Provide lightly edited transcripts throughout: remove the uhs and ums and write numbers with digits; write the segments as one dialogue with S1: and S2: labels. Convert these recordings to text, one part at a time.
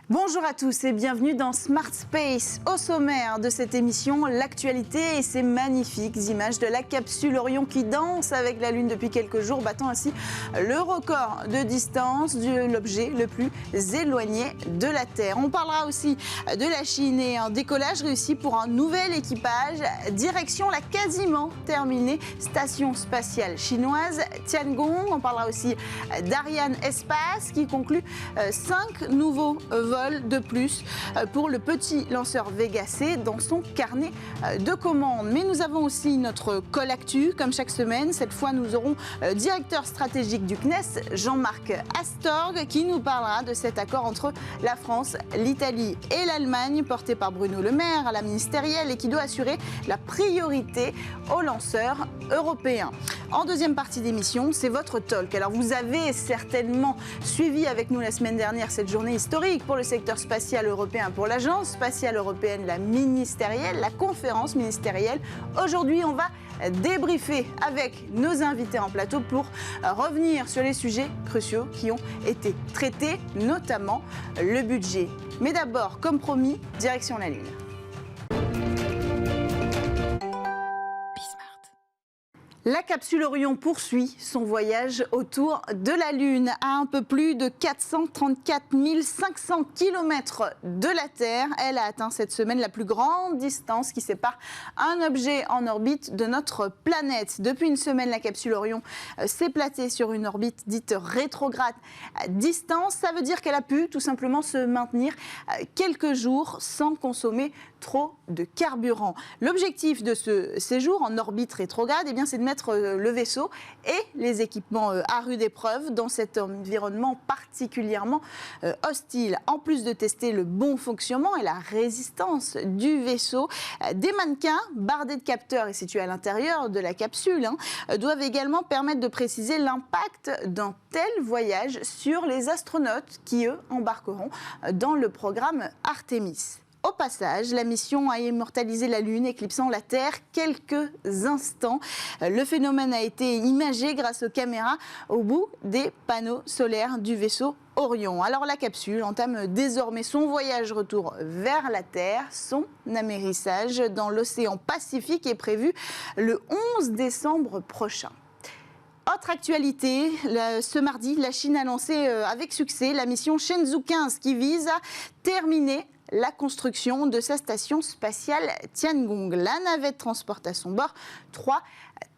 S1: Bonjour à tous et bienvenue dans Smart Space. Au sommaire de cette émission, l'actualité et ces magnifiques images de la capsule Orion qui danse avec la Lune depuis quelques jours, battant ainsi le record de distance de l'objet le plus éloigné de la Terre. On parlera aussi de la Chine et un décollage réussi pour un nouvel équipage. Direction la quasiment terminée station spatiale chinoise Tiangong. On parlera aussi d'Ariane Espace qui conclut 5 nouveaux vols de plus pour le petit lanceur Vega C dans son carnet de commandes. Mais nous avons aussi notre call actu, comme chaque semaine. Cette fois, nous aurons le directeur stratégique du CNES, Jean-Marc Astorg, qui nous parlera de cet accord entre la France, l'Italie et l'Allemagne, porté par Bruno Le Maire à la ministérielle et qui doit assurer la priorité aux lanceurs européens. En deuxième partie d'émission, c'est votre talk. Alors, vous avez certainement suivi avec nous la semaine dernière cette journée historique pour le secteur spatial européen, pour l'Agence spatiale européenne, la ministérielle, la conférence ministérielle. Aujourd'hui, on va débriefer avec nos invités en plateau pour revenir sur les sujets cruciaux qui ont été traités, notamment le budget. Mais d'abord, comme promis, direction la Lune. La capsule Orion poursuit son voyage autour de la Lune à un peu plus de 434 500 km de la Terre. Elle a atteint cette semaine la plus grande distance qui sépare un objet en orbite de notre planète. Depuis une semaine, la capsule Orion s'est placée sur une orbite dite rétrograde à distance. Ça veut dire qu'elle a pu tout simplement se maintenir quelques jours sans consommer trop de carburant. L'objectif de ce séjour en orbite rétrograde, c'est de mettre le vaisseau et les équipements à rude épreuve dans cet environnement particulièrement hostile. En plus de tester le bon fonctionnement et la résistance du vaisseau, des mannequins bardés de capteurs et situés à l'intérieur de la capsule doivent également permettre de préciser l'impact d'un tel voyage sur les astronautes qui, eux, embarqueront dans le programme Artemis. Au passage, la mission a immortalisé la Lune, éclipsant la Terre quelques instants. Le phénomène a été imagé grâce aux caméras au bout des panneaux solaires du vaisseau Orion. Alors la capsule entame désormais son voyage retour vers la Terre. Son amérissage dans l'océan Pacifique est prévu le 11 décembre prochain. Autre actualité, ce mardi, la Chine a lancé avec succès la mission Shenzhou 15 qui vise à terminer la construction de sa station spatiale Tiangong. La navette transporte à son bord 3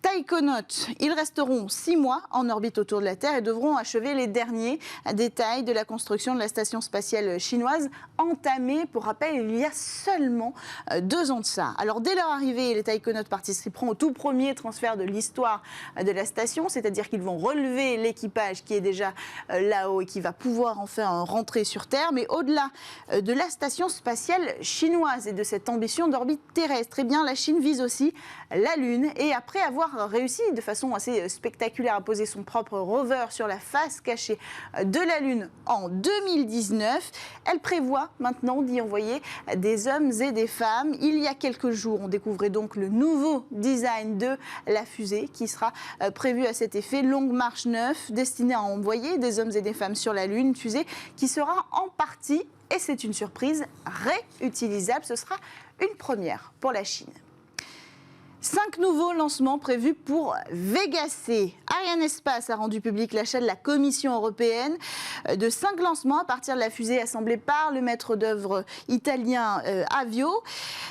S1: taïkonautes. Ils resteront 6 mois en orbite autour de la Terre et devront achever les derniers détails de la construction de la station spatiale chinoise entamée, pour rappel, il y a seulement 2 ans de ça. Alors dès leur arrivée, les taïkonautes participeront au tout premier transfert de l'histoire de la station, c'est-à-dire qu'ils vont relever l'équipage qui est déjà là-haut et qui va pouvoir enfin rentrer sur Terre. Mais au-delà de la station spatiale chinoise et de cette ambition d'orbite terrestre, la Chine vise aussi la Lune et après avoir réussi de façon assez spectaculaire à poser son propre rover sur la face cachée de la Lune en 2019, elle prévoit maintenant d'y envoyer des hommes et des femmes. Il y a quelques jours, on découvrait donc le nouveau design de la fusée qui sera prévue à cet effet. Longue Marche 9, destinée à envoyer des hommes et des femmes sur la Lune, une fusée qui sera en partie, et c'est une surprise, réutilisable. Ce sera une première pour la Chine. 5 nouveaux lancements prévus pour Vega C. Ariane Espace a rendu public l'achat de la Commission européenne de 5 lancements à partir de la fusée assemblée par le maître d'œuvre italien Avio.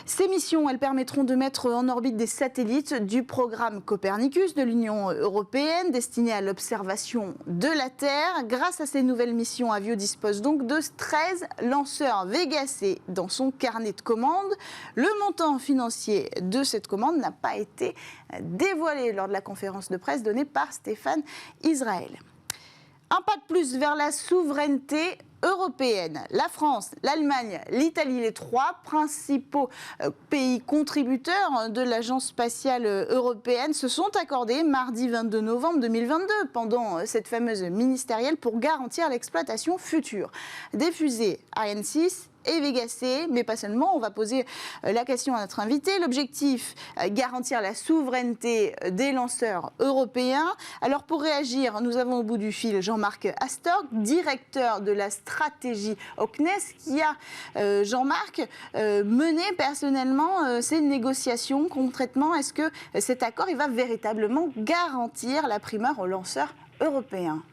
S1: Ces missions, elles permettront de mettre en orbite des satellites du programme Copernicus de l'Union européenne destiné à l'observation de la Terre. Grâce à ces nouvelles missions, Avio dispose donc de 13 lanceurs Vega C dans son carnet de commandes. Le montant financier de cette commande n'a pas été dévoilé lors de la conférence de presse donnée par Stéphane Israël. Un pas de plus vers la souveraineté européenne. La France, l'Allemagne, l'Italie, les 3 principaux pays contributeurs de l'Agence spatiale européenne se sont accordés mardi 22 novembre 2022 pendant cette fameuse ministérielle pour garantir l'exploitation future des fusées Ariane 6 et Vega-C, mais pas seulement. On va poser la question à notre invité. L'objectif, garantir la souveraineté des lanceurs européens. Alors pour réagir, nous avons au bout du fil Jean-Marc Astorg, directeur de la stratégie au CNES, qui a, Jean-Marc, mené personnellement ces négociations concrètement. Est-ce que cet accord il va véritablement garantir la primeur aux lanceurs européens?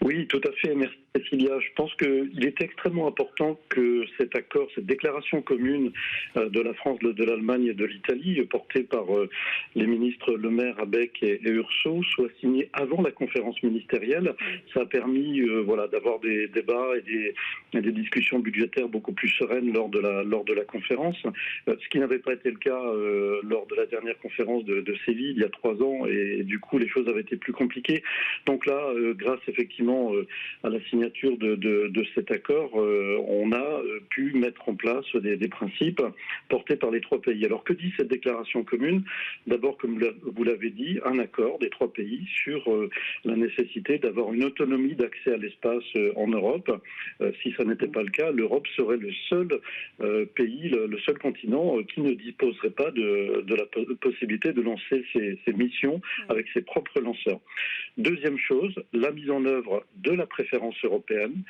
S2: Oui, tout à fait. Merci Cécilia. Je pense qu'il est extrêmement important que cet accord, cette déclaration commune de la France, de l'Allemagne et de l'Italie, portée par les ministres Le Maire, Abeck et Urso, soit signée avant la conférence ministérielle. Ça a permis d'avoir des débats et des discussions budgétaires beaucoup plus sereines lors de la conférence, ce qui n'avait pas été le cas lors de la dernière conférence de Séville il y a 3 ans, et du coup les choses avaient été plus compliquées. Donc là, grâce effectivement à la signature de cet accord, on a pu mettre en place des principes portés par les 3 pays. Alors que dit cette déclaration commune? D'abord, comme vous l'avez dit, un accord des 3 pays sur la nécessité d'avoir une autonomie d'accès à l'espace en Europe. Si ça n'était pas le cas, l'Europe serait le seul pays, le seul continent qui ne disposerait pas de la possibilité de lancer ses missions avec ses propres lanceurs. Deuxième chose, la mise en œuvre de la préférence européenne.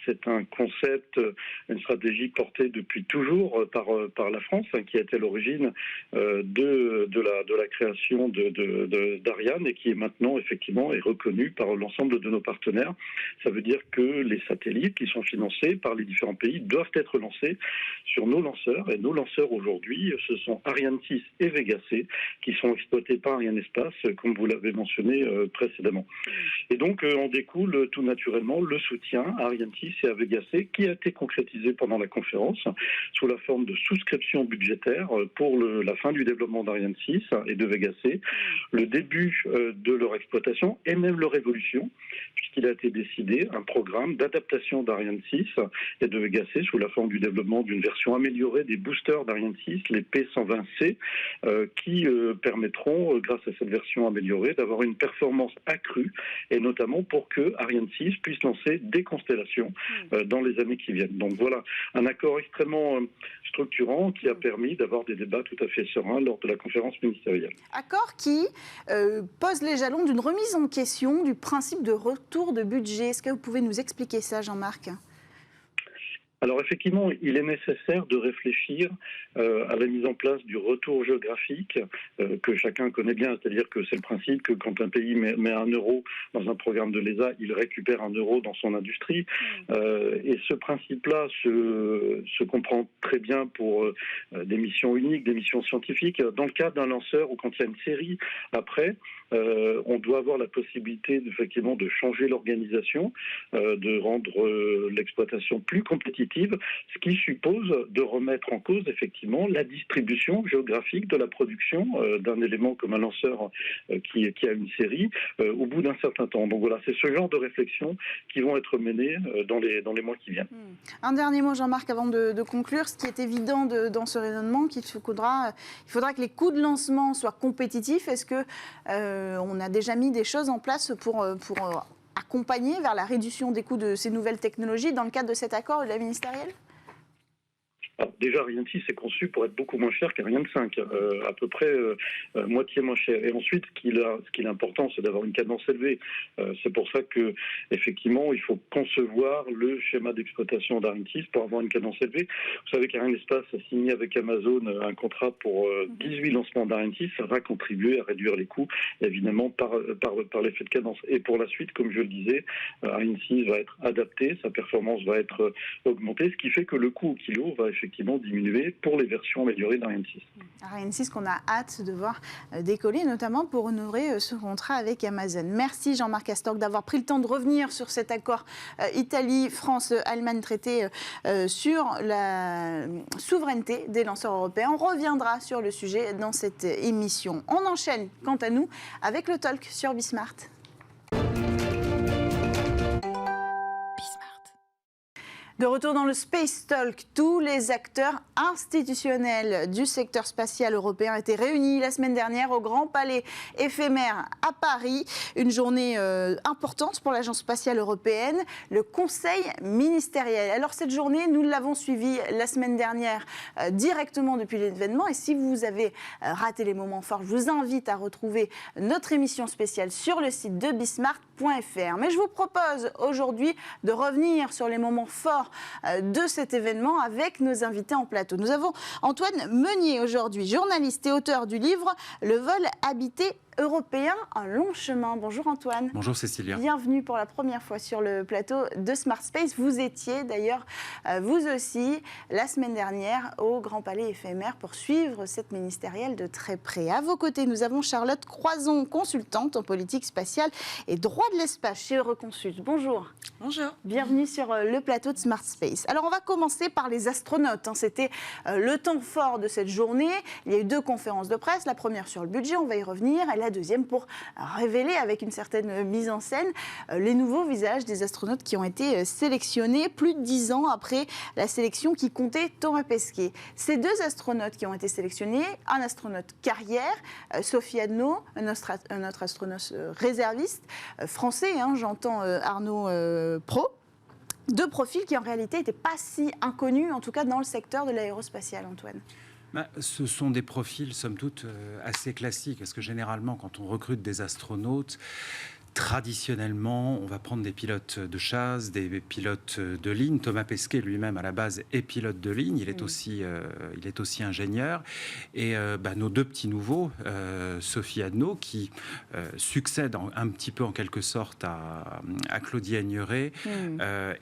S2: C'est un concept, une stratégie portée depuis toujours par la France, qui a été à l'origine de la création d'Ariane et qui est maintenant effectivement est reconnue par l'ensemble de nos partenaires. Ça veut dire que les satellites qui sont financés par les différents pays doivent être lancés sur nos lanceurs. Et nos lanceurs aujourd'hui, ce sont Ariane 6 et Vega-C qui sont exploités par Arianespace, comme vous l'avez mentionné précédemment. Et donc, en découle tout naturellement le soutien à Ariane 6 et à Vega-C qui a été concrétisé pendant la conférence sous la forme de souscription budgétaire pour la fin du développement d'Ariane 6 et de Vega-C, le début de leur exploitation et même leur évolution, puisqu'il a été décidé un programme d'adaptation d'Ariane 6 et de Vega-C sous la forme du développement d'une version améliorée des boosters d'Ariane 6, les P120C, qui permettront, grâce à cette version améliorée, d'avoir une performance accrue, et notamment pour que Ariane 6 puisse lancer des constellations dans les années qui viennent. Donc voilà, un accord extrêmement structurant qui a permis d'avoir des débats tout à fait sereins lors de la conférence ministérielle.
S1: Accord qui pose les jalons d'une remise en question du principe de retour de budget. Est-ce que vous pouvez nous expliquer ça, Jean-Marc ?
S2: Alors effectivement, il est nécessaire de réfléchir à la mise en place du retour géographique que chacun connaît bien, c'est-à-dire que c'est le principe que quand un pays met 1 euro dans un programme de l'ESA, il récupère 1 euro dans son industrie. Et ce principe-là se comprend très bien pour des missions uniques, des missions scientifiques. Dans le cas d'un lanceur ou quand il y a une série après, on doit avoir la possibilité effectivement de changer l'organisation, de rendre l'exploitation plus compétitive, ce qui suppose de remettre en cause effectivement la distribution géographique de la production d'un élément comme un lanceur qui a une série au bout d'un certain temps. Donc voilà, c'est ce genre de réflexions qui vont être menées dans les mois qui viennent.
S1: Un dernier mot, Jean-Marc, avant de conclure. Ce qui est évident dans ce raisonnement, il faudra que les coûts de lancement soient compétitifs. Est-ce que on a déjà mis des choses en place pour accompagner vers la réduction des coûts de ces nouvelles technologies dans le cadre de cet accord de la ministérielle ?
S2: Alors déjà, Ariane 6 est conçu pour être beaucoup moins cher qu'Ariane 5, à peu près moitié moins cher. Et ensuite, ce qui est important, c'est d'avoir une cadence élevée. C'est pour ça que, effectivement, il faut concevoir le schéma d'exploitation d'Ariane 6 pour avoir une cadence élevée. Vous savez qu'Arianespace a signé avec Amazon un contrat pour 18 lancements d'Ariane 6. Ça va contribuer à réduire les coûts, évidemment, par l'effet de cadence. Et pour la suite, comme je le disais, Ariane 6 va être adapté, sa performance va être augmentée, ce qui fait que le coût au kilo va effectivement diminuer pour les versions améliorées d'Ariane 6.
S1: Ariane 6 qu'on a hâte de voir décoller, notamment pour honorer ce contrat avec Amazon. Merci Jean-Marc Astorg d'avoir pris le temps de revenir sur cet accord Italie, France, Allemagne traité sur la souveraineté des lanceurs européens. On reviendra sur le sujet dans cette émission. On enchaîne, quant à nous, avec le talk sur Bismart. De retour dans le Space Talk, tous les acteurs institutionnels du secteur spatial européen étaient réunis la semaine dernière au Grand Palais éphémère à Paris. Une journée importante pour l'Agence spatiale européenne, le Conseil ministériel. Alors cette journée, nous l'avons suivie la semaine dernière directement depuis l'événement. Et si vous avez raté les moments forts, je vous invite à retrouver notre émission spéciale sur le site de bismart.fr. Mais je vous propose aujourd'hui de revenir sur les moments forts de cet événement avec nos invités en plateau. Nous avons Antoine Meunier aujourd'hui, journaliste et auteur du livre « Le vol habité européen, un long chemin ». Bonjour Antoine.
S3: Bonjour Cécilia.
S1: Bienvenue pour la première fois sur le plateau de Smart Space. Vous étiez d'ailleurs, vous aussi, la semaine dernière au Grand Palais éphémère pour suivre cette ministérielle de très près. À vos côtés, nous avons Charlotte Croison, consultante en politique spatiale et droit de l'espace chez Euroconsult. Bonjour.
S4: Bonjour.
S1: Bienvenue sur le plateau de Smart Space. Alors on va commencer par les astronautes. C'était le temps fort de cette journée. Il y a eu 2 conférences de presse. La première sur le budget, on va y revenir. Et la deuxième pour révéler avec une certaine mise en scène les nouveaux visages des astronautes qui ont été sélectionnés plus de 10 ans après la sélection qui comptait Thomas Pesquet. Ces 2 astronautes qui ont été sélectionnés, un astronaute carrière, Sophie Adno, un autre astronaute réserviste, français, j'entends Arnaud Pro. 2 profils qui en réalité n'étaient pas si inconnus, en tout cas dans le secteur de l'aérospatial, Antoine.
S3: Ce sont des profils, somme toute, assez classiques, parce que généralement, quand on recrute des astronautes, traditionnellement, on va prendre des pilotes de chasse, des pilotes de ligne. Thomas Pesquet lui-même, à la base, est pilote de ligne. Il est aussi ingénieur. Et nos 2 petits nouveaux, Sophie Adno, qui succède un petit peu en quelque sorte à Claudie Aigneret,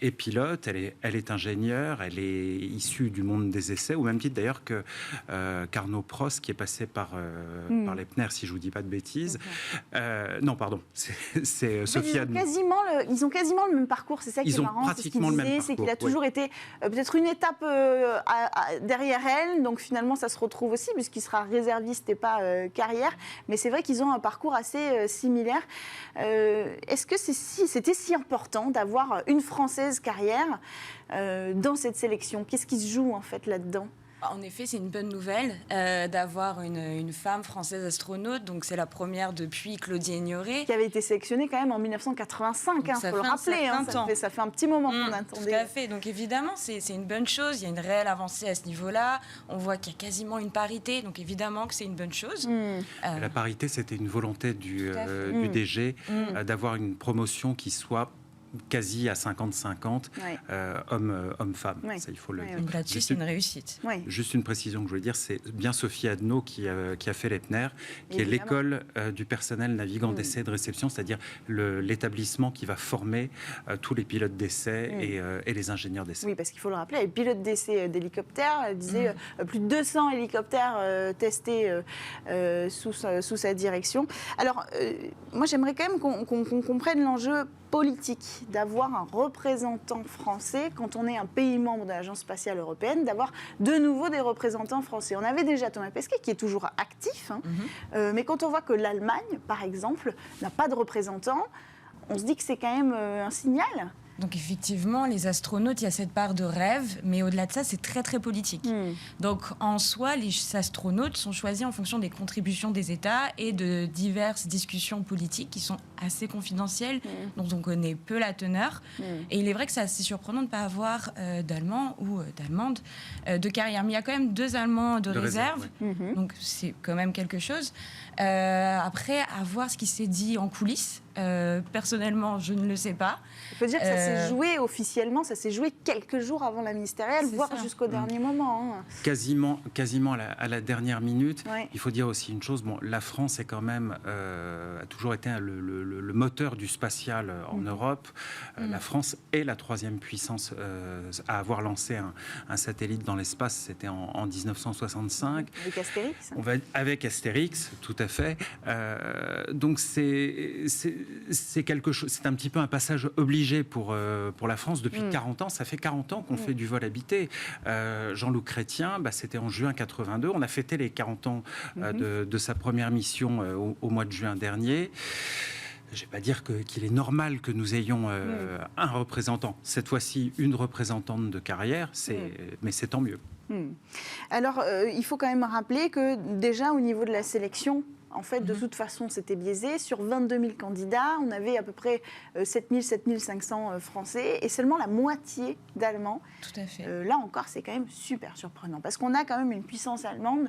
S3: est pilote. Elle est ingénieure. Elle est issue du monde des essais, au même titre d'ailleurs que qu'Arnaud Prost, qui est passé par les PNR, si je ne vous dis pas de bêtises. Non, pardon. C'est Sophie Adno.
S1: Ils ont quasiment le même parcours, c'est ça qui est marrant.
S3: Pratiquement le même parcours.
S1: C'est qu'il a toujours été peut-être une étape derrière elle, donc finalement ça se retrouve aussi puisqu'il sera réserviste et pas carrière. Mais c'est vrai qu'ils ont un parcours assez similaire. Est-ce que c'était si important d'avoir une Française carrière dans cette sélection? Qu'est-ce qui se joue en fait là-dedans?
S4: En effet, c'est une bonne nouvelle d'avoir une femme française astronaute. Donc, c'est la première depuis Claudie Aigneret.
S1: Qui avait été sélectionnée quand même en 1985, il faut le rappeler. Ça fait un petit moment qu'on attendait.
S4: Tout à fait. Donc, évidemment, c'est une bonne chose. Il y a une réelle avancée à ce niveau-là. On voit qu'il y a quasiment une parité. Donc, évidemment que c'est une bonne chose.
S3: La parité, c'était une volonté du DG d'avoir une promotion qui soit quasi à 50-50, homme-femme. Ça, il faut le dire.
S4: Donc là-dessus, c'est une réussite.
S3: Juste une précision que je voulais dire, c'est bien Sophie Adno qui a fait l'EPNER, qui est l'école du personnel navigant d'essai et de réception, c'est-à-dire l'établissement qui va former tous les pilotes d'essai et les ingénieurs d'essai.
S1: Oui, parce qu'il faut le rappeler, les pilotes d'essai d'hélicoptères, elle disait plus de 200 hélicoptères testés sous sa direction. Alors, moi, j'aimerais quand même qu'on comprenne l'enjeu politique d'avoir un représentant français quand on est un pays membre de l'Agence spatiale européenne, d'avoir de nouveau des représentants français. On avait déjà Thomas Pesquet qui est toujours actif, mais quand on voit que l'Allemagne, par exemple, n'a pas de représentant, on se dit que c'est quand même un signal.
S4: Donc effectivement, les astronautes, il y a cette part de rêve, mais au-delà de ça, c'est très très politique. Donc en soi, les astronautes sont choisis en fonction des contributions des États et de diverses discussions politiques qui sont assez confidentielles, dont on connaît peu la teneur. Et il est vrai que c'est assez surprenant de ne pas avoir d'Allemands ou d'Allemandes de carrière. Mais il y a quand même 2 Allemands de réserve, donc c'est quand même quelque chose. Après, à voir ce qui s'est dit en coulisses. Personnellement, je ne le sais pas.
S1: Il faut dire que ça s'est joué officiellement, ça s'est joué quelques jours avant la ministérielle, voire jusqu'au dernier moment.
S3: Quasiment à la dernière minute. Il faut dire aussi une chose, la France est quand même, a toujours été le moteur du spatial en Europe. La France est la 3e puissance à avoir lancé un satellite dans l'espace, c'était en 1965.
S1: Avec Astérix.
S3: Avec Astérix, tout à fait. Donc c'est quelque chose, c'est un petit peu un passage obligé pour la France depuis 40 ans. Ça fait 40 ans qu'on fait du vol habité. Jean-Luc Chrétien, c'était en juin 82. On a fêté les 40 ans de sa première mission au mois de juin dernier. Je ne vais pas dire qu'il est normal que nous ayons un représentant. Cette fois-ci, une représentante de carrière, mais c'est tant mieux.
S1: Alors, il faut quand même rappeler que déjà au niveau de la sélection, en fait, de toute façon, c'était biaisé. Sur 22 000 candidats, on avait à peu près 7 500 Français et seulement la moitié d'Allemands.
S4: Tout à fait.
S1: Là encore, c'est quand même super surprenant parce qu'on a quand même une puissance allemande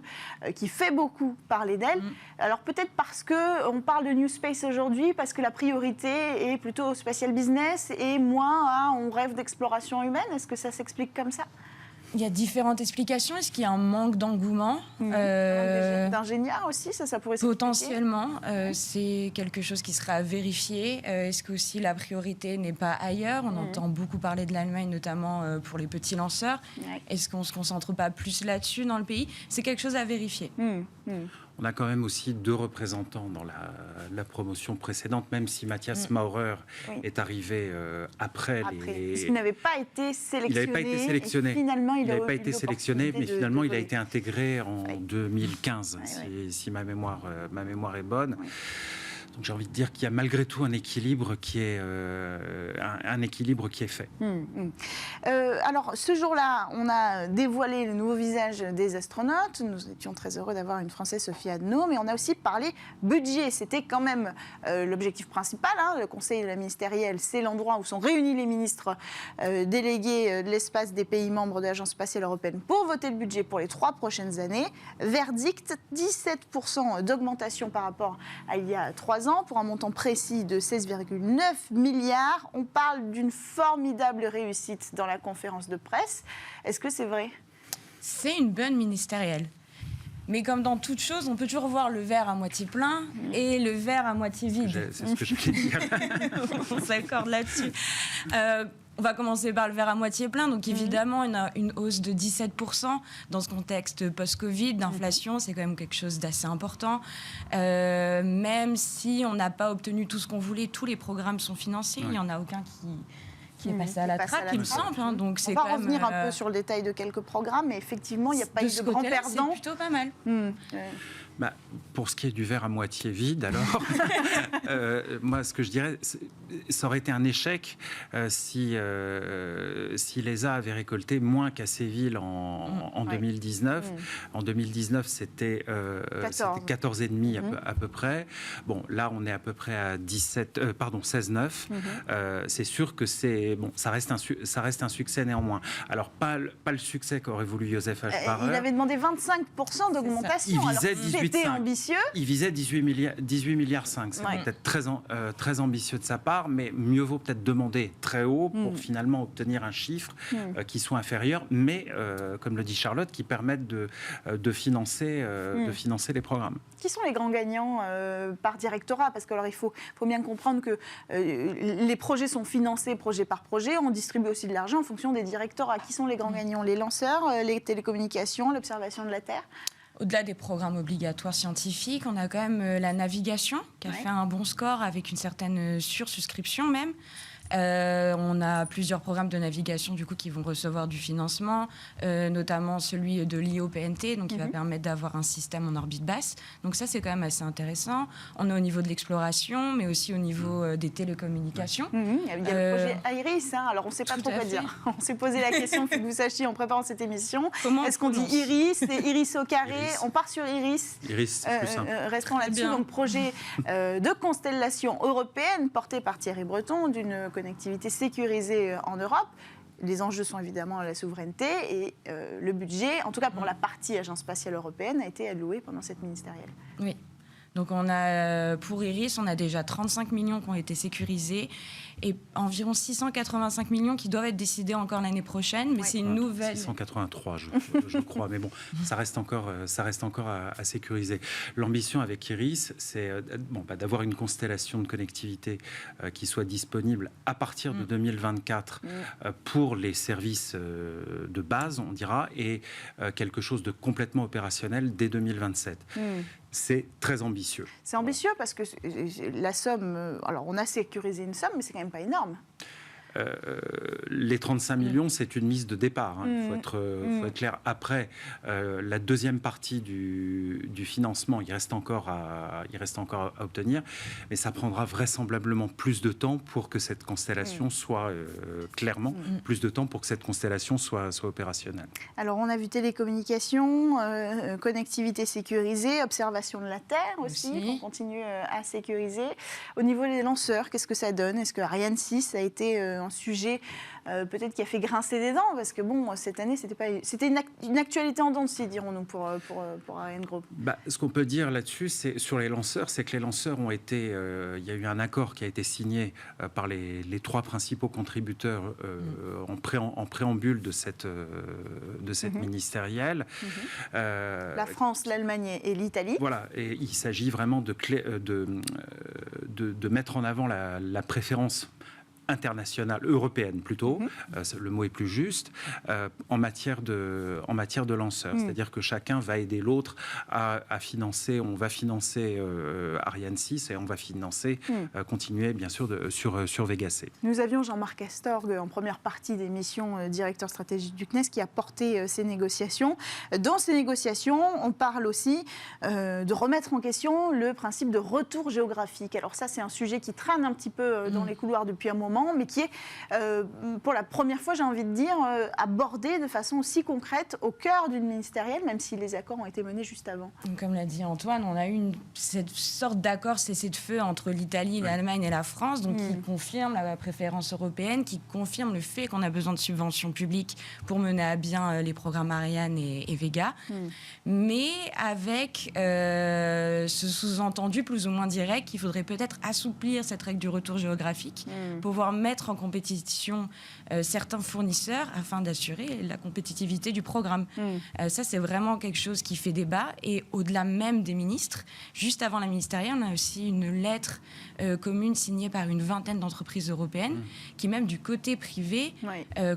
S1: qui fait beaucoup parler d'elle. Alors peut-être parce qu'on parle de New Space aujourd'hui, parce que la priorité est plutôt au spatial business et moins on rêve d'exploration humaine. Est-ce que ça s'explique comme ça ?
S4: Il y a différentes explications. Est-ce qu'il y a un manque d'engouement
S1: d'ingénieurs aussi, ça pourrait s'expliquer.
S4: Potentiellement, c'est quelque chose qui sera à vérifier. Est-ce que aussi la priorité n'est pas ailleurs ? On entend beaucoup parler de l'Allemagne, notamment pour les petits lanceurs. Est-ce qu'on ne se concentre pas plus là-dessus dans le pays ? C'est quelque chose à vérifier.
S3: On a quand même aussi 2 représentants dans la promotion précédente, même si Matthias Maurer est arrivé après.
S1: Parce qu'il n'avait pas été sélectionné.
S3: Il n'avait pas été sélectionné.
S1: Finalement, il
S3: n'avait pas été sélectionné, mais finalement, il a été intégré en 2015, si ma mémoire est bonne. Donc j'ai envie de dire qu'il y a malgré tout un équilibre qui est fait.
S1: Alors ce jour-là, on a dévoilé le nouveau visage des astronautes. Nous étions très heureux d'avoir une Française, Sophie Adno, mais on a aussi parlé budget. C'était quand même l'objectif principal. Le conseil ministériel, c'est l'endroit où sont réunis les ministres délégués de l'espace des pays membres de l'Agence spatiale européenne pour voter le budget pour les 3 prochaines années. Verdict, 17% d'augmentation par rapport à il y a 3 ans, pour un montant précis de 16,9 milliards. On parle d'une formidable réussite dans la conférence de presse. Est-ce que c'est vrai ?
S4: C'est une bonne ministérielle. Mais comme dans toute chose, on peut toujours voir le verre à moitié plein et le verre à moitié vide.
S3: C'est ce que je voulais dire.
S4: On s'accorde là-dessus. On va commencer par le verre à moitié plein. Donc évidemment, une hausse de 17% dans ce contexte post-Covid, d'inflation, c'est quand même quelque chose d'assez important. Même si on n'a pas obtenu tout ce qu'on voulait, tous les programmes sont financés. Il n'y en a aucun qui est passé à la trappe, il me semble. Donc
S1: on va revenir un peu sur le détail de quelques programmes, mais effectivement, il n'y a pas eu de grands perdants.
S4: C'est plutôt pas mal.
S3: Pour ce qui est du verre à moitié vide, alors, moi, ce que je dirais, ça aurait été un échec si l'ESA avait récolté moins qu'à Séville en 2019. En 2019, c'était 14,5 à peu près. Bon, là, on est à peu près à 16,9. C'est sûr que ça reste un succès néanmoins. Alors, pas le succès qu'aurait voulu Joseph Aschbacher.
S1: Il avait demandé 25% d'augmentation.
S3: Il visait 18,5.
S1: C'était ambitieux.
S3: Il visait 18 milliards 5. C'est peut-être très ambitieux de sa part, mais mieux vaut peut-être demander très haut pour finalement obtenir un chiffre qui soit inférieur, mais comme le dit Charlotte, qui permette de financer les programmes.
S1: Qui sont les grands gagnants par directorat ? Parce que alors, il faut bien comprendre que les projets sont financés projet par projet. On distribue aussi de l'argent en fonction des directorats. Qui sont les grands gagnants ? Les lanceurs, les télécommunications, l'observation de la Terre ?
S4: Au-delà des programmes obligatoires scientifiques, on a quand même la navigation qui a fait un bon score avec une certaine sursouscription même. On a plusieurs programmes de navigation du coup qui vont recevoir du financement, notamment celui de l'IO-PNT, donc qui va permettre d'avoir un système en orbite basse. Donc ça, c'est quand même assez intéressant. On est au niveau de l'exploration, mais aussi au niveau des télécommunications.
S1: Il y a le projet IRIS, alors on ne sait pas trop quoi dire. On s'est posé la question, il faut que vous sachiez en préparant cette émission. Est-ce qu'on dit IRIS, c'est IRIS au carré? On part sur IRIS.
S3: IRIS, c'est plus simple.
S1: Restons là-dessus. Donc projet de constellation européenne porté par Thierry Breton, d'une connectivité sécurisée en Europe. Les enjeux sont évidemment la souveraineté et le budget, en tout cas pour la partie Agence spatiale européenne, a été alloué pendant cette ministérielle.
S4: Oui. Donc on a, pour IRIS, on a déjà 35 millions qui ont été sécurisés et environ 685 millions qui doivent être décidés encore l'année prochaine. Mais c'est une nouvelle...
S3: 683, je crois. Mais bon, ça reste encore à sécuriser. L'ambition avec IRIS, c'est d'avoir une constellation de connectivité qui soit disponible à partir de 2024 pour les services de base, on dira, et quelque chose de complètement opérationnel dès 2027. C'est très ambitieux.
S1: C'est ambitieux parce que la somme... alors, on a sécurisé une somme, mais c'est quand même pas énorme.
S3: les 35 millions, c'est une mise de départ. Il faut être clair. Après, la deuxième partie du financement, il reste encore à obtenir, mais ça prendra vraisemblablement plus de temps pour que cette constellation soit plus de temps pour que cette constellation soit opérationnelle.
S1: Alors, on a vu télécommunications, connectivité sécurisée, observation de la Terre aussi. qu'on continue à sécuriser. Au niveau des lanceurs, qu'est-ce que ça donne? Est-ce que Ariane 6 a été un sujet peut-être qui a fait grincer des dents? Parce que bon, cette année, c'était une actualité en dents de scie, dirons-nous, pour Ariane Group.
S3: Ce qu'on peut dire là-dessus, sur les lanceurs, c'est que les lanceurs ont été... il y a eu un accord qui a été signé par les trois principaux contributeurs en préambule de cette ministérielle.
S1: La France, l'Allemagne et l'Italie.
S3: Voilà, et il s'agit vraiment de mettre en avant la préférence internationale, européenne plutôt, le mot est plus juste, en matière de lanceurs. C'est-à-dire que chacun va aider l'autre à financer, on va financer Ariane 6 et on va financer, continuer bien sûr sur Vega C.
S1: Nous avions Jean-Marc Astorg en première partie d'émission, directeur stratégique du CNES, qui a porté ces négociations. Dans ces négociations, on parle aussi de remettre en question le principe de retour géographique. Alors ça, c'est un sujet qui traîne un petit peu dans les couloirs depuis un moment, mais qui est, pour la première fois, j'ai envie de dire, abordé de façon aussi concrète au cœur d'une ministérielle, même si les accords ont été menés juste avant.
S4: Comme l'a dit Antoine, on a eu cette sorte d'accord cessez-le-feu entre l'Italie, l'Allemagne et la France, donc qui confirme la préférence européenne, qui confirme le fait qu'on a besoin de subventions publiques pour mener à bien les programmes Ariane et Vega, mais avec ce sous-entendu plus ou moins direct qu'il faudrait peut-être assouplir cette règle du retour géographique, pouvoir mettre en compétition certains fournisseurs afin d'assurer la compétitivité du programme. Ça, c'est vraiment quelque chose qui fait débat. Et au-delà même des ministres, juste avant la ministérielle, on a aussi une lettre commune signée par une vingtaine d'entreprises européennes qui, même du côté privé,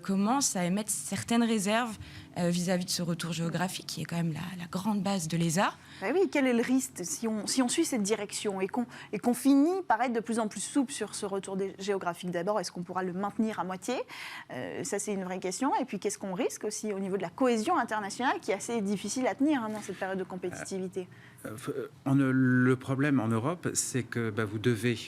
S4: commencent à émettre certaines réserves vis-à-vis de ce retour géographique, qui est quand même la grande base de l'ESA.
S1: Oui, quel est le risque si on suit cette direction et qu'on finit par être de plus en plus souple sur ce retour géographique? D'abord, est-ce qu'on pourra le maintenir à moitié? Ça, c'est une vraie question. Et puis, qu'est-ce qu'on risque aussi au niveau de la cohésion internationale, qui est assez difficile à tenir dans cette période de compétitivité?
S3: Le problème en Europe, c'est que vous devez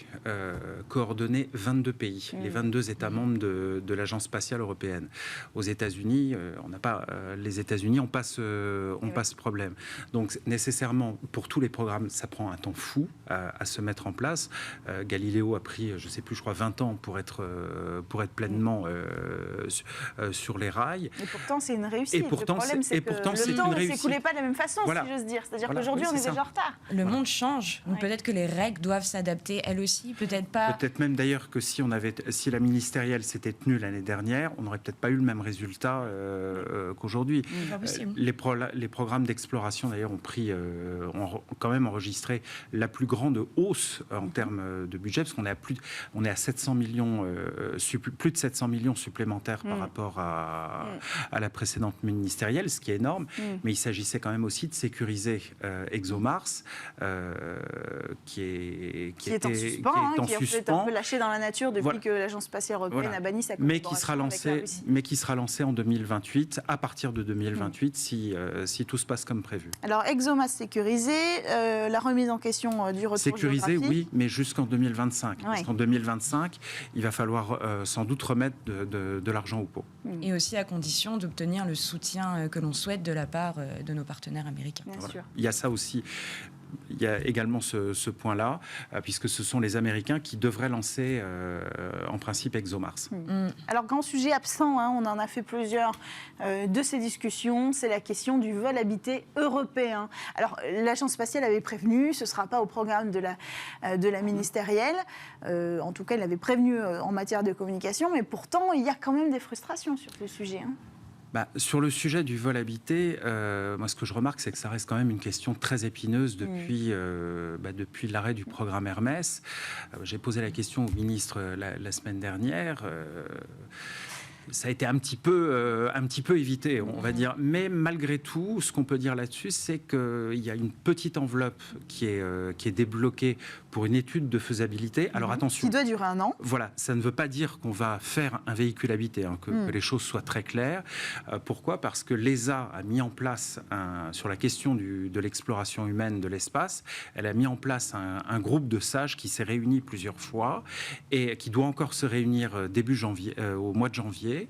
S3: coordonner 22 pays, les 22 États membres de l'Agence spatiale européenne. Aux États-Unis, on n'a pas les États-Unis, on passe ce problème. Donc nécessairement, pour tous les programmes, ça prend un temps fou à se mettre en place. Galiléo a pris, je sais plus, je crois 20 ans pour être pleinement sur les rails.
S1: Et pourtant, c'est une réussite.
S3: Le problème, c'est que le temps
S1: ne s'écoulait pas de la même façon, si j'ose dire. C'est-à-dire qu'aujourd'hui, on est déjà en retard.
S4: Le monde change. Donc peut-être que les règles doivent s'adapter, elles aussi, peut-être pas.
S3: Peut-être même d'ailleurs que si la ministérielle s'était tenue l'année dernière, on n'aurait peut-être pas eu le même résultat qu'aujourd'hui. Les programmes d'exploration d'ailleurs ont quand même enregistré la plus grande hausse en termes de budget, parce qu'on est à 700 millions, plus de 700 millions supplémentaires par rapport à la précédente ministérielle, ce qui est énorme. Mais il s'agissait quand même aussi de sécuriser ExoMars, qui est en suspens,
S1: un peu lâché dans la nature depuis que l'Agence spatiale européenne a banni sa collaboration avec la Russie.
S3: Mais qui sera lancé en 2028, à partir de 2028, si tout se passe comme prévu.
S1: Alors, ExoMars sécurisé, la remise en question du retour
S3: sécurisé,
S1: géographique.
S3: Oui, mais jusqu'en 2025. Parce qu'en 2025, il va falloir sans doute remettre de l'argent au pot.
S4: Et aussi à condition d'obtenir le soutien que l'on souhaite de la part de nos partenaires américains.
S1: Bien sûr.
S3: Il y a ça aussi. Il y a également ce point-là, puisque ce sont les Américains qui devraient lancer, en principe, ExoMars.
S1: Alors, grand sujet absent, on en a fait plusieurs de ces discussions, c'est la question du vol habité européen. Alors, l'Agence spatiale avait prévenu, ce ne sera pas au programme de la ministérielle. En tout cas, elle avait prévenu en matière de communication, mais pourtant, il y a quand même des frustrations sur ce sujet.
S3: Sur le sujet du vol habité, moi, ce que je remarque, c'est que ça reste quand même une question très épineuse depuis l'arrêt du programme Hermès. J'ai posé la question au ministre la semaine dernière. Ça a été un petit peu évité, on va dire. Mais malgré tout, ce qu'on peut dire là-dessus, c'est qu'il y a une petite enveloppe qui est débloquée pour une étude de faisabilité. Alors attention.
S1: Qui doit durer 1 an.
S3: Voilà, ça ne veut pas dire qu'on va faire un véhicule habité, que les choses soient très claires. Pourquoi ? Parce que l'ESA a mis en place, sur la question de l'exploration humaine de l'espace, elle a mis en place un groupe de sages qui s'est réuni plusieurs fois et qui doit encore se réunir début janvier, au mois de janvier.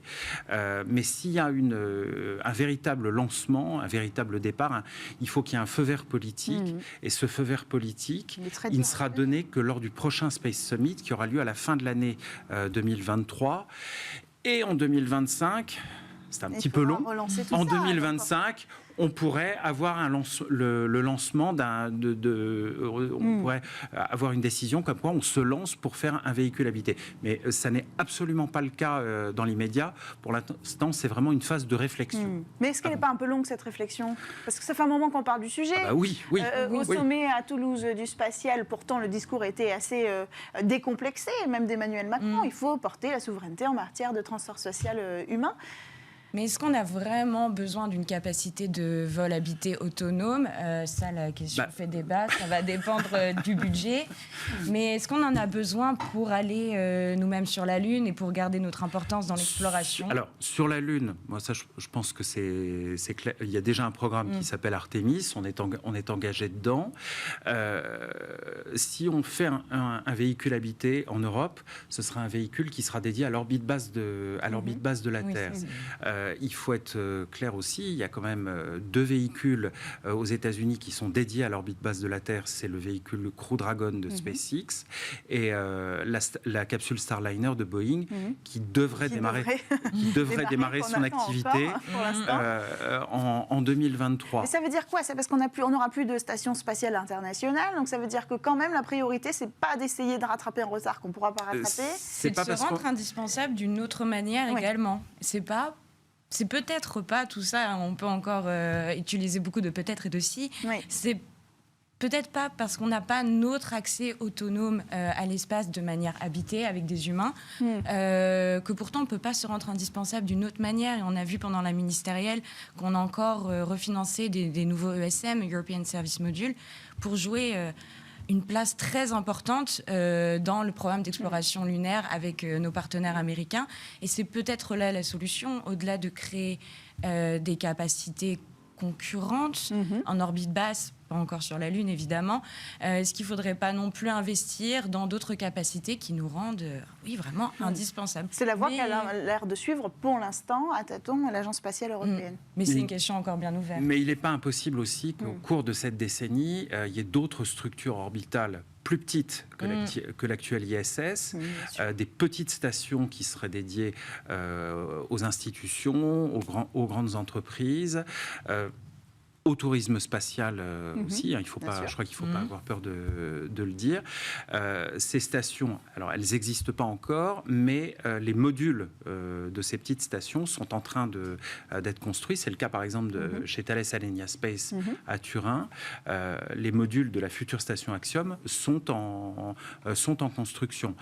S3: Mais s'il y a un véritable lancement, un véritable départ, il faut qu'il y ait un feu vert politique. Et ce feu vert politique, il ne sera donné que lors du prochain Space Summit qui aura lieu à la fin de l'année 2023. Et en 2025, c'est un petit peu long, en 2025, on pourrait avoir le lancement on pourrait avoir une décision comme quoi on se lance pour faire un véhicule habité. Mais ça n'est absolument pas le cas dans l'immédiat. Pour l'instant, c'est vraiment une phase de réflexion.
S1: Mais est-ce qu'elle n'est pas un peu longue, cette réflexion ? Parce que ça fait un moment qu'on parle du sujet.
S3: Oui.
S1: Au sommet à Toulouse du spatial, pourtant, le discours était assez décomplexé, même d'Emmanuel Macron. Il faut porter la souveraineté en matière de transport spatial humain.
S4: Mais est-ce qu'on a vraiment besoin d'une capacité de vol habité autonome ? Ça, la question fait débat. Ça va dépendre du budget. Mais est-ce qu'on en a besoin pour aller nous-mêmes sur la Lune et pour garder notre importance dans l'exploration ?
S3: Alors, sur la Lune, moi, ça, je pense que c'est clair. Il y a déjà un programme qui s'appelle Artemis. On est engagé dedans. Si on fait un véhicule habité en Europe, ce sera un véhicule qui sera dédié à l'orbite basse de la Terre. Il faut être clair aussi, il y a quand même 2 véhicules aux États-Unis qui sont dédiés à l'orbite basse de la Terre. C'est le véhicule Crew Dragon de SpaceX et la capsule Starliner de Boeing qui devrait démarrer son activité en 2023.
S1: Mais ça veut dire quoi ? C'est parce qu'on n'aura plus de station spatiale internationale, donc ça veut dire que quand même la priorité, c'est pas d'essayer de rattraper un retard qu'on ne pourra pas rattraper.
S4: C'est de se rendre indispensable d'une autre manière également. C'est peut-être pas tout ça, on peut encore utiliser beaucoup de peut-être et de si. C'est peut-être pas parce qu'on n'a pas notre accès autonome à l'espace de manière habitée avec des humains que pourtant on ne peut pas se rendre indispensable d'une autre manière. Et on a vu pendant la ministérielle qu'on a encore refinancé des nouveaux ESM, European Service Module, pour jouer une place très importante dans le programme d'exploration lunaire avec nos partenaires américains. Et c'est peut-être là la solution, au-delà de créer des capacités concurrentes en orbite basse, pas encore sur la Lune évidemment. Est-ce qu'il ne faudrait pas non plus investir dans d'autres capacités qui nous rendent vraiment indispensables ?
S1: C'est la voie qu'elle a l'air de suivre pour l'instant à tâtons à l'Agence spatiale européenne.
S4: Mais c'est une question encore bien ouverte.
S3: Mais il n'est pas impossible aussi qu'au cours de cette décennie, il y ait d'autres structures orbitales plus petites que l'actuel ISS, des petites stations qui seraient dédiées aux institutions, aux grandes entreprises, au tourisme spatial aussi, je crois qu'il ne faut pas avoir peur de le dire. Ces stations, alors elles n'existent pas encore, mais les modules de ces petites stations sont en train d'être construits. C'est le cas par exemple chez Thales Alenia Space à Turin. Les modules de la future station Axiom sont en construction.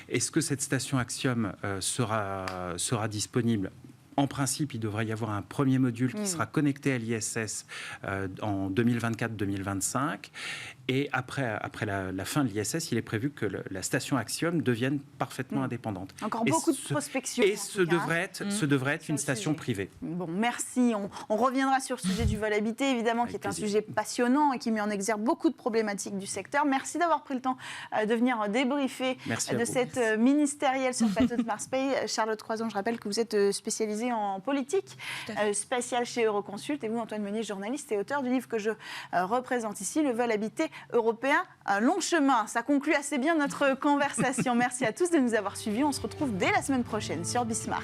S3: Est-ce que cette station Axiom sera disponible ? En principe, il devrait y avoir un premier module qui sera connecté à l'ISS en 2024-2025. Et après la fin de l'ISS, il est prévu que la station Axiom devienne parfaitement indépendante.
S1: Encore beaucoup de prospection.
S3: Et ce devrait être une station privée.
S1: Bon, merci. On reviendra sur le sujet du vol habité, évidemment, qui est un sujet passionnant et qui met en exergue beaucoup de problématiques du secteur. Merci d'avoir pris le temps de venir débriefer de cette ministérielle sur le plateau de Mars Space. Charlotte Croison, je rappelle que vous êtes spécialisée en politique spatiale chez Euroconsult. Et vous, Antoine Meunier, journaliste et auteur du livre que je représente ici, Le vol habité européen, un long chemin. Ça conclut assez bien notre conversation. Merci à tous de nous avoir suivis. On se retrouve dès la semaine prochaine sur Bismart.